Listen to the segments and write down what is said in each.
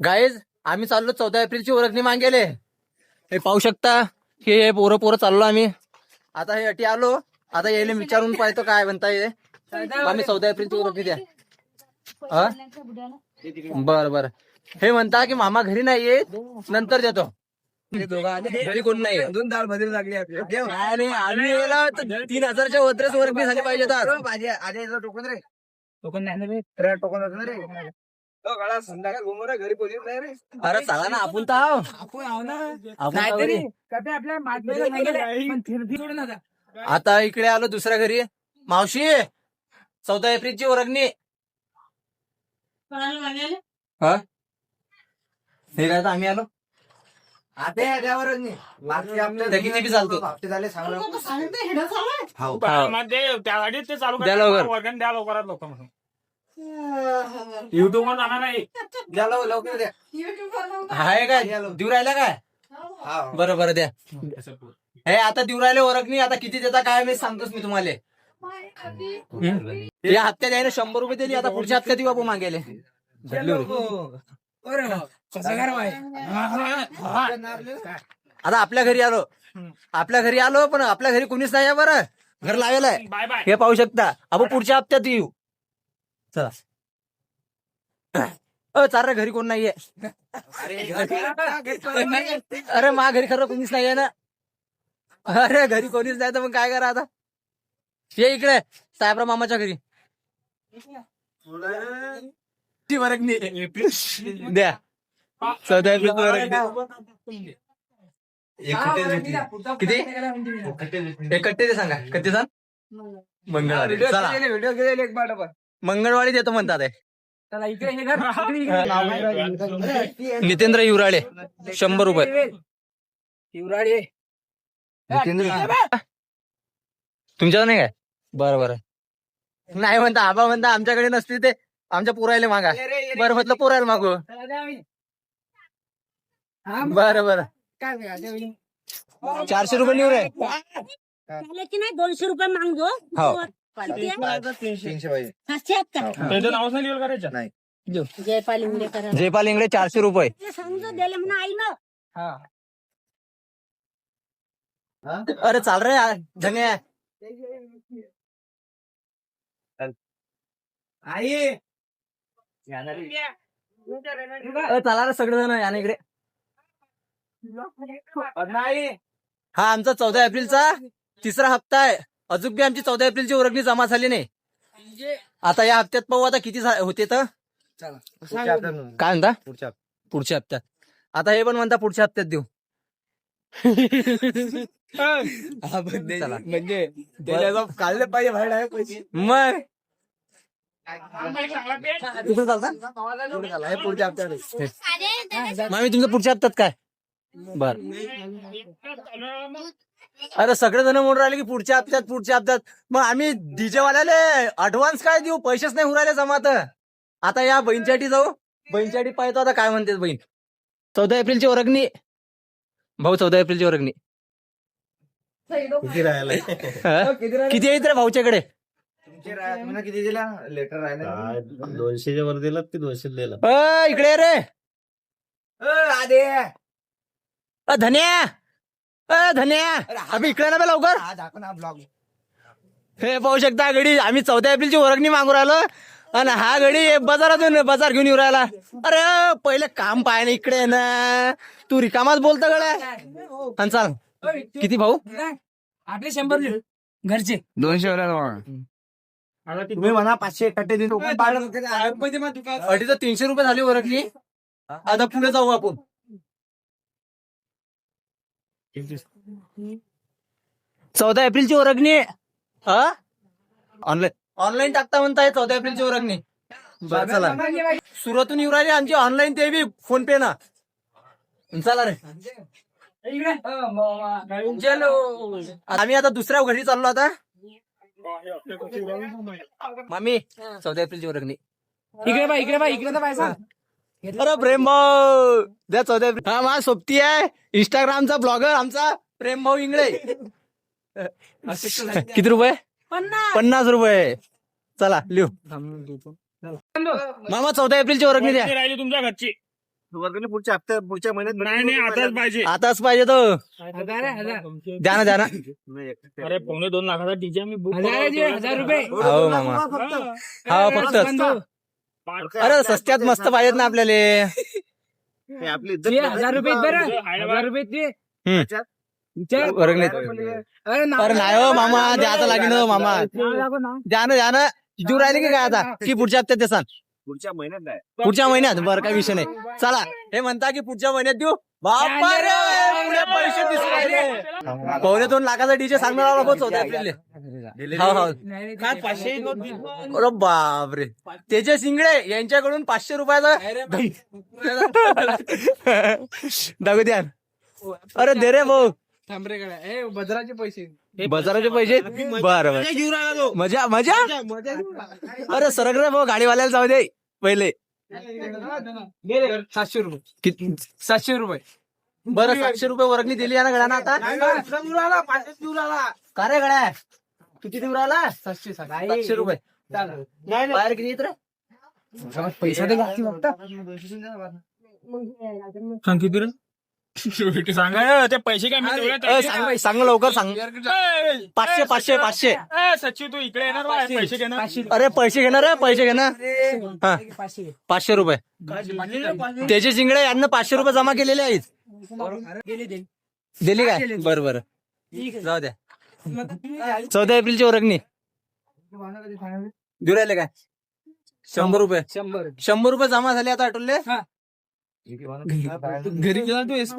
Guys आम्ही चाललो 14 एप्रिलची ओळखणी मागेले. हे पाहू शकता, हे पोरं पोरं चाललो आम्ही. आता हे अटी आलो. आता यायला विचारून पाहतो काय म्हणताय. आम्ही 14 एप्रिलची ओळखणी द्या. बरं बरं. हे म्हणता की मामा घरी नाही येत, नंतर देतो. घरी कोण नाही. दोन दाल भजी लागली आम्ही यायला 3000च्या वरच ओळखणी झाली पाहिजे. टोकन रे टोकन नाही रे टोकन रे संध्याकाळ घुमवर घरी पोलीस नाही रे. अरे चला ना, आपण तर आहो. आता इकडे आलो दुसऱ्या घरी. मावशी 14 एप्रिलची ओळखणी. हा हे काय आम्ही आलो. किती बी चालतो. द्या लवकर. युट्यूब वर जाणार नाही. लवकर द्या. हाय काय देऊ राहिला काय. बरं बरं द्या. हे आता देऊ राहिले ओळखणी. आता किती देता काय मी सांगतोच मी तुम्हाला. या हप्त्यात आहे ना 100 रुपये दिली. आता पुढच्या हप्त्यात देऊ आपण मागायला. आता आपल्या घरी आलो. पण आपल्या घरी कोणीच नाही आहे. बरं घर लावेल आहे. हे पाहू शकता. आपण पुढच्या हप्त्यात येऊ. चला. चार रे घरी कोण नाहीये. अरे मा घरी खरं कोणीच नाहीये ना. अरे घरी कोणीच नाही तर मग काय करा आता. ये इकडे साहेबराव मामाच्या घरी. द्या 14 एप्रिल. किती एकट्टे ते सांगा. कधी सांग. मंगळवारी. चला व्हिडिओ गेले एक बाट मंगळवारी देतो म्हणतात. नितेंद्र युराळे 100 रुपये. युवराळे तुमच्यावर नाही काय. बरं बरं. नाही म्हणता आबा म्हणता आमच्याकडे नसते ते आमच्या पोरायला मागा. बरं म्हटलं पोरायला मागू. बरं बरं. 400 रुपये निवड आहे. की नाही 200 रुपये मागतो. हो 300 पाहिजे. त्याचं नाव करायचं नाही. जयपाल इंगळे करा. जयपाल इंगळे 400 रुपये. समजून दिले म्हणून आई ना. अरे चाल रे धन्य. आई चला रे सगळेजण या इकडे. नाही हा आमचा 14 एप्रिलचा 3रा हप्ता आहे. अजून बी आमची 14 एप्रिलची ओळखणी जमा झाली नाही. आता या हप्त्यात पाहू आता किती होते तर. काय म्हणता पुढच्या हप्त्यात. आता हे पण म्हणता पुढच्या हप्त्यात देऊ. म्हणजे काढले पाहिजे बाहेर आहे पैसे. मग कुठं चालता पुढच्या हप्त्यात मामी तुमचं पुढच्या हप्त्यात काय. बर अरे सगळेजण म्हणून राहिले की पुढच्या हप्त्यात. मग आम्ही डीजे वाल्याले ऍडव्हान्स काय देऊ. पैसेच नाही उरायले जमात. आता या बहीणसाठी जाऊ. बहीणसाठी पाहतो आता काय म्हणते बहीण. 14 एप्रिलची ओळखणी भाऊ. 14 एप्रिलची ओळखणी किती राहिला किती येत रे भाऊच्याकडे. किती दिला लेटर राहिला 200च्या वर दिला की 200 दिला. इकडे रे आदे धन्या. अभि इकडे ना बे लवकर. दाखव ना ब्लॉग. हे पाहू शकता घडी आम्ही 14 एप्रिलची ओळखणी मागू राहिलो. आणि हा घडी बाजारातून बाजार घेऊन येऊ राहिला. अरे पहिले काम पाय ना इकडे ना. तू रिकामाच बोलता गड्या. आणि चाल किती भाऊ. आपले 100 घरचे 200 तुम्ही म्हणा 500 कट्टे देतो. अडीच 300 रुपये झाली ओळखली. आता पुढे जाऊ आपण. 14 एप्रिलची ओळखणी ऑनलाईन टाकता म्हणताय 14 एप्रिलची ओळखणी. बरं चला सुरतून येऊ राहिली आमची ऑनलाईन ते बी फोन पे ना. चला रे आम्ही आता दुसऱ्या घरी चाललो. आता मामी 14 एप्रिलची ओळखणी. इकडे तर पाहिजे. अरे प्रेम भाऊ द्या 14 एप्रिल. हा माझा सोबती आहे इंस्टाग्रामचा ब्लॉगर आमचा प्रेम भाऊ इंगळे. किती रुपये. 50 रुपये. चला लिहू. मामा 14 एप्रिलची ओळखणी द्या. राहिली तुमच्या घरची. वर्गणी पुढच्या हप्त्यात पुढच्या महिन्यात नाही आताच पाहिजे. आताच पाहिजे तो. द्या ना द्या ना. अरे 2.25 लाखाचा डीजे मी बुक 1000 रुपये हो मामा. हा फक्त. अरे सस्त्यात मस्त पाहिजेत ना आपल्याला. हे आपली इज्जत 1000 रुपये बरं 1000 रुपये ते वर्गणीत. अरे नाही हो मामा, द्यायचं लागेल हो मामा. द्या ना देऊ राहिले की काय आता, की पुढच्या हप्त्यात देसान? पुढच्या महिन्यात नाही. पुढच्या महिन्यात बरं, काही विषय नाही. चला, हे म्हणता की पुढच्या महिन्यात देऊ. बापा रे, पुढे पैसे दिसू राहिले. 2.25 लाखाचा डीजे सांगणार होतो आपल्याला. काय 500 अरे बापरे, त्याचे शिंगडे यांच्याकडून 500 रुपयाचा दागू द्या. अरे दे रे भाऊ, बजराचे पैसे बाजाराचे पैसे. बरं मजा मजा. अरे सरक रे भाऊ, गाडीवाल्याला जाऊ दे पहिले. 700 रुपये किती? 700 रुपये बरं 700 रुपये वर्गणी दिली आहे ना गड्यानं आता. का रे गड्या, किती देऊ राहिला? 700 रुपये. बाहेर किती येत रे? पैसा दे लागते सांग किती रे? सांगा ते पैसे काय मी तेवढ्या सांग बाई, सांग लवकर सांग. 500 500 500. सचिव तू इकडे येणार बा, पैसे घेणार. अरे पैसे घेणार आहे, पैसे घेणार. हा 500 रुपये. त्याचे शिंगडे यांना 500 रुपये जमा केलेले आहेत. दिली काय? बरं बरं, जाऊ द्या. 14 एप्रिलची वर्गणी देऊ राहिले काय? 100 रुपये. 100 रुपये जमा झाले आता आठवले. घरी गेला तू एस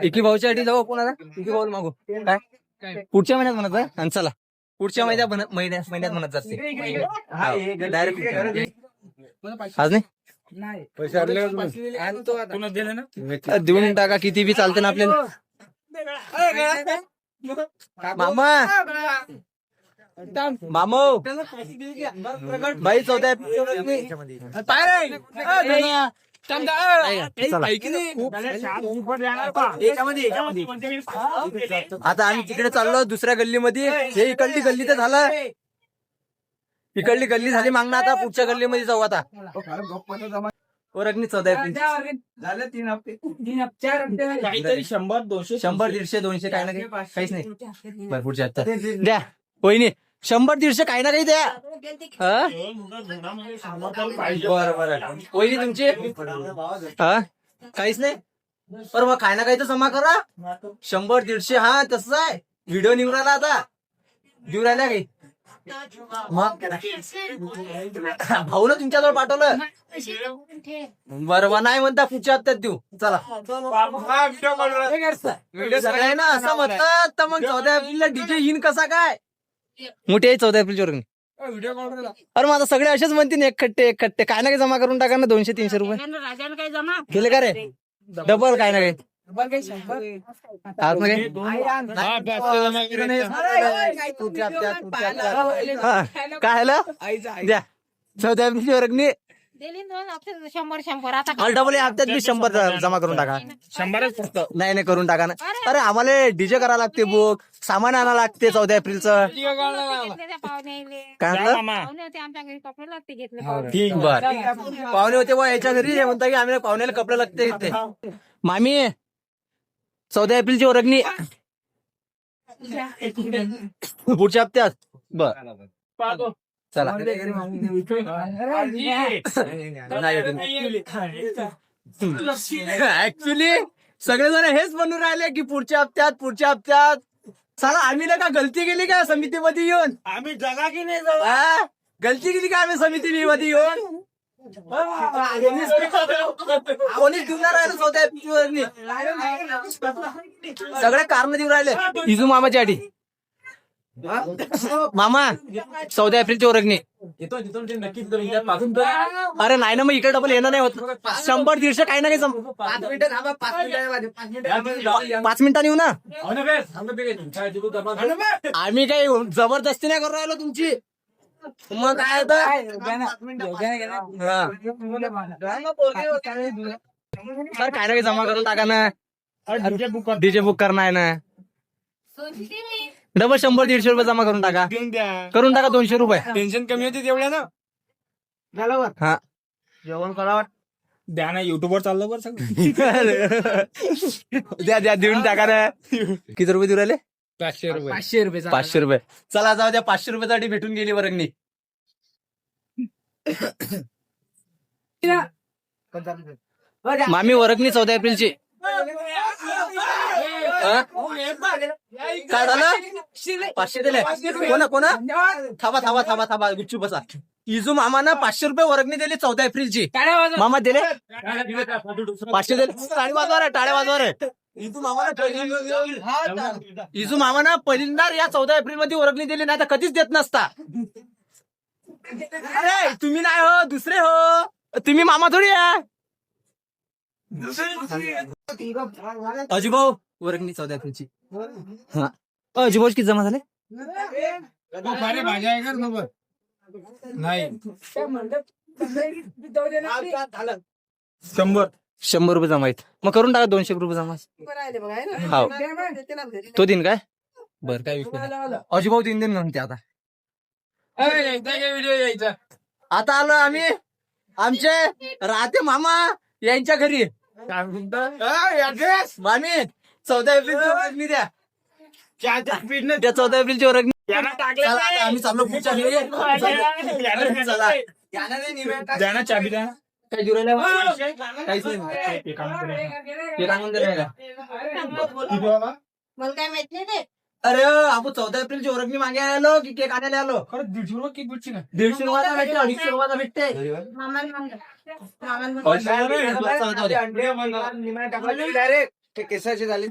एकी भाऊच्या साठी जाऊ आपण आता. एकी भाऊ मागू काय पुढच्या महिन्यात म्हणत आहे. आणि चला पुढच्या महिन्यात म्हणत जाते डायरेक्ट. आज नाही देऊन टाका, किती बी चालते ना आपल्याला. मामा मामा भाई 14 आता आम्ही तिकडे चाललो दुसऱ्या गल्लीमध्ये. हे इकडली गल्ली तर झालं, इकडली गल्ली झाली मागणं. आता पुढच्या गल्लीमध्ये जाऊ आता. वर्गणी 14 एप्रिल झाले 3 हप्ते. काहीतरी 100 200 100 150 200 काही ना काही, काहीच नाही. बरं पुढच्या हप्त्यात द्या वहिनी. 100 150 काही ना काही द्या. हा? बरं बरं वहिनी तुमची हा काहीच नाही. बरं मग काही ना काही तर जमा करा. 100 150 हा तसं आहे. व्हिडिओ निघून राहिला आता, देऊ राहिल्या काही. मग भाऊ ना तुमच्याजवळ पाठवलं. बरं मग नाही म्हणता पुढच्या हप्त्यात देऊ. चला सगळे ना असं म्हणतात, तर मग 14 एप्रिलला डीजे येईन कसा काय? मोठी आहे 14 एप्रिलची वर्गणी. अरे मग आता सगळे असेच म्हणतील एक खट्टे काय ना काही जमा करून टाका ना. 200 300 रुपये राजाने काही जमा केले का रे? डबल काय ना काही. आज नका? हा, काय आलं? द्या 14 एप्रिलची वर्गणी. 100 आता डबल हप्त्यात बी 100 जमा करून टाका. 100च फक्त. नाही करून टाका ना. अरे आम्हाला डीजे करावं लागते, बुक सामान आणावं लागते 14 एप्रिलचं. काय म्हणलं? मामा आमच्या घरी कपडे लागते घेतले. ठीक बर. पाहुणे होते बा याच्या घरी, हे म्हणता की आम्ही पाहुण्याला कपडे लागते इथे. मामी 14 एप्रिलची वर्गणी पुढच्या हप्त्यात. बर चला. ऍक्च्युली सगळेजण हेच म्हणून राहिले की पुढच्या हप्त्यात. चला आम्ही ना का गलती केली का समितीमध्ये येऊन? आम्ही जगा की नाही हा? गलती केली का आम्ही समितीमध्ये येऊन? कोणीच देणार राहिलं 14 एप्रिलची. सगळे कारण देऊ राहिले इजू मामाच्या आधी. मामा 14 एप्रिलची वर्गणी. अरे नाही ना, मग इकडे डबल येणं नाही होत. 100 150 काही ना काही 5 मिनिटांनी येऊ ना. आम्ही काही जबरदस्ती नाही करू राहिलो तुमची. मग काय होतं? सर काय ना काही जमा करून टाका ना. डीजे बुक करणार आहे ना. डबल 100-150 रुपये जमा करून टाका. देऊन द्या. करून टाका 200 रुपये. टेन्शन कमी होते तेवढ्या ना. हा. जेवण करावं. द्या ना, युट्यूबवर चाललं बरं सगळं. द्या देऊन टाका ना. किती रुपये देऊ राहिले? 500 रुपये. 500 रुपये 500 रुपये. चला जाऊ द्या, 500 रुपयासाठी भेटून गेली वर्गणी. मामी वर्गणी 14 एप्रिलची. काय झालं? 500 दिले. कोणा थांबा गुपचूप बसा. इजू मामानं 500 रुपये वर्गणी दिली 14 एप्रिलची. मामा दिले 500 दिले. टाळे वाजवा रे. इजू मामानं पहिल्यांदा या 14 एप्रिल मध्ये वर्गणी दिली, नाही तर कधीच देत नसता. अरे तुम्ही नाही हो, दुसरे हो. तुम्ही मामा थोडी आहे. अजिभाऊ वर्गणी 14 एप्रिलची. हा अजिभाऊ किती जमा झाले? अरे माझ्या आहे का सोबत? नाही. 100 रुपये जमा आहेत. मग करून टाका 200 रुपये जमा. हो तो दिन काय बरं, काय विषय नाही. अजिभाऊ 3 दिन म्हणते आता. व्हिडिओ यायचा. आता आलो आम्ही आमचे राहते मामा यांच्या घरी. ऍड्रेस मामी 14 एप्रिलची वर्गणी द्या. त्या 14 एप्रिलची वर्गणी. चला, आता आम्ही चाललो पुढच्या घरी. चला. द्या ना, चाबी द्या. काय देऊ राहिल्या? काहीच नाही. ते सांगून दिलं का? मला काय माहित नाही ते. अरे आपण 14 एप्रिलची वर्गणी मागायला आलो की केक आणायला आलो? 150 रुपये केक भेटची ना. 150 रुपयाचा भेटते, 250 रुपयाचा भेटते. मामाला मागं. मामाला डायरेक्ट केसाचे झाले.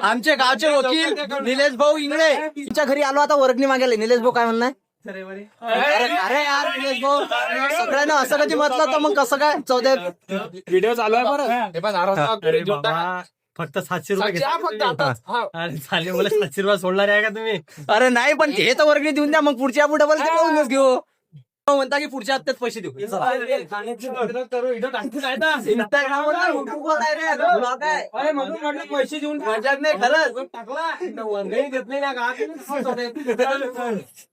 आमचे गावचे वकील निलेश भाऊ इंगळे यांच्या घरी आलो आता वर्गणी मागायला. निलेश भाऊ काय म्हणणार? अरे यार निलेश भाऊ, सगळ्यांना असं कधी म्हटलं तर मग कसं काय? 14 व्हिडिओ चालू आहे बरं. फक्त 700 रुपये फक्त आता. झाले मला 700 रुपये सोडणार आहे का तुम्ही? अरे नाही, पण हे तर वर्गणी देऊन द्या, मग पुढच्या आपण डबल पाहूनच घेऊ. म्हणता की पुढच्या हप्त्यात पैसे देऊ. पैसे देऊन मजाक नाही खरंच.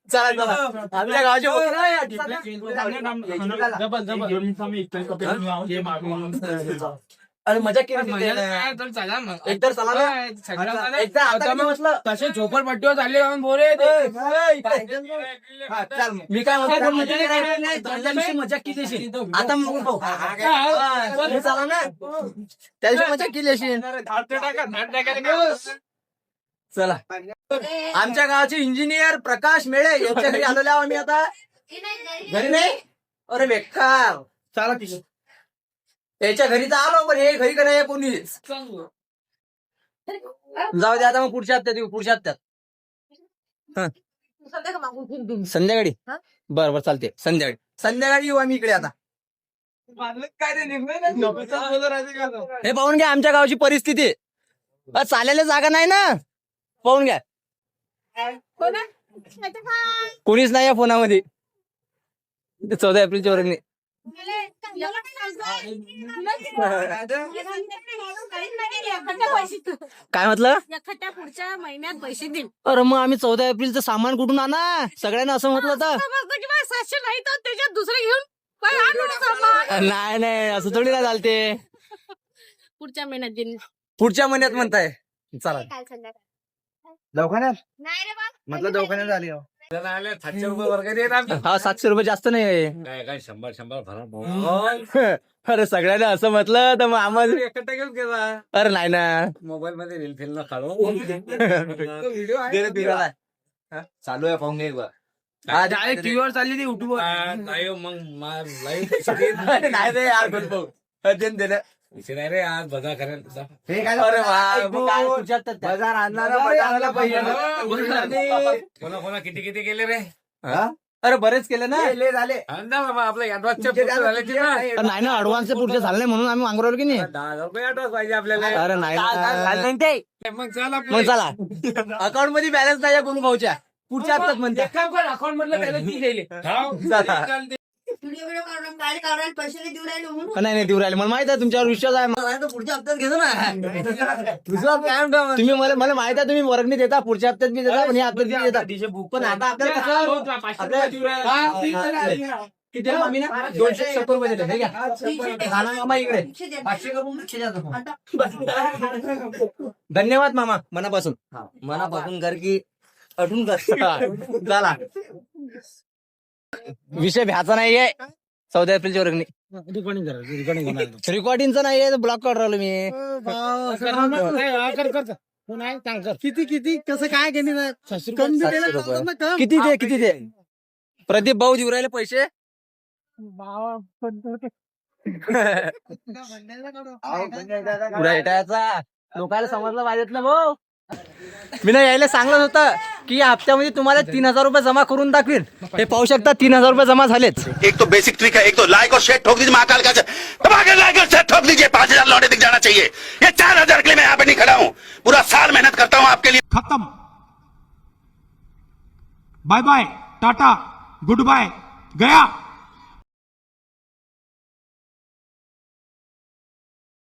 चला आमच्या गावचे अरे मजा केली. एकतर चला ना. एकदा आता मी म्हटलं तसे झोपडपट्टीवर चालले जाऊन बोरे. मी काय म्हणतो मजा केली अशी. आता मग भाऊ. चला ना, त्या दिवशी मजा केली अशी. चला आमच्या गावाचे इंजिनियर प्रकाश मेळे यांच्या घरी आलेलो आहोत आम्ही आता. घरी नाही? अरे बेकार. चला तिथे त्याच्या घरी तर आलो, पण हे घरी का नाही कोणीच. जाऊ दे आता, मग पुढच्या हप्त्यात येऊ. पुढच्या हप्त्यात संध्याकाळी. बरं चालते. संध्याकाळी येऊ आम्ही इकडे आता. हे पाहून घ्या आमच्या गावची परिस्थिती. चालायला जागा नाही ना. पाहून घ्या, कोणीच नाही या फोनामध्ये. 14 एप्रिलची वर्गणी. काय म्हटलं? एखाद्या पुढच्या महिन्यात पैसे देईल. अरे मग आम्ही 14 एप्रिलचं सामान कुठून आणा? सगळ्यांना असं म्हटलं होतं. समजतं की 700 नाही तर त्याच्यात दुसरे घेऊन काय आणू सामान. नाही असं थोडी ना चालते. पुढच्या महिन्यात देईल. पुढच्या महिन्यात म्हणताय. चला काल संध्याकाळी. दवाखान्यात नाही रे बा. म्हटलं दवाखान्यात आली. 700 रुपये वर्ग देत आम्ही. हा 700 रुपये जास्त नाही आहे. काय 100 भरा. अरे सगळ्यांना असं म्हटलं तर मग आम्हाला एकटा घेऊन गेला. अरे नाही ना. मोबाईल मध्ये रील फिल्म काढू. चालू आहे पाहून घे एकदा. डायरेक्ट टीव्हीवर चालली ती युट्यूबवर. नाही हो, मग लाईव्ह नाही रे यार बोल. नाही रे, आज बघा करेल. अरे वा, मग काय पुढच्या हप्त्यात द्या. बाजार आणणारा कोणा किती केले रे. अरे बरेच केले ना. झाले. आपलं ऍडव्हान्सचे झाले ते ना. नाही ना, अडव्हान्स पुढचे झाले नाही म्हणून आम्ही मागवलो की नाही. 10,000 रुपये ऍडव्हान्स पाहिजे आपल्याला. अरे नाही ना. मग चला मग चला, अकाउंट मध्ये बॅलन्स नाही या गुरु भाऊच्या. पुढच्या हप्त्यात म्हणते. अकाउंट मधलं त्याला ती गेली. चला. व्हिडिओ काढून काय काढायला पैसे नाही देऊ राहिले म्हणून नाही देऊ राहिले मला माहित आहे तुमच्यावर विश्वास आहे पुढच्या हप्त्यात घेतो ना तुम्ही मला माहित आहे तुम्ही वर्गणी देता पुढच्या हप्त्यात बी देता पण या हप्त्यात बी देता पण आता आपल्याला कसं किती आहे मामी ना? 270 रुपये दिले हे घ्या. राणा मामा इकडे 500 करून 500 द्या. धन्यवाद मामा मनापासून मनापासून कर की अटून कर झाला विषय भ्याचा नाहीये 14 एप्रिलची वर्गणी रेकॉर्डिंगचा नाहीये ब्लॉक काढून राहिलो मी किती कसं काय केली 700 रुपये. किती दे प्रदीप भाऊ देऊ राहिले पैसे उरायटाचा लोकांना समजलं पाहिजेत ना भाऊ मी ना यायला सांगत होतं की या हप्त्यामध्ये तुम्हाला 3,000 रुपये जमा करून दाखवीन हे पाहू शकता 3,000 रुपये जमा झालेच एक तो बेसिक ट्रिक है, एक तो लाइक और शेयर ठोक दीजिए महाकाल का दबाकर लाइक और शेयर ठोक दीजिए 5,000 लौटे दिख जाना चाहिए। ये 4,000 के लिए मैं यहाँ पे नहीं खड़ा हूँ, पूरा साल मेहनत करता हूँ आपके लिए। खत्म, bye bye, tata, good bye, गया।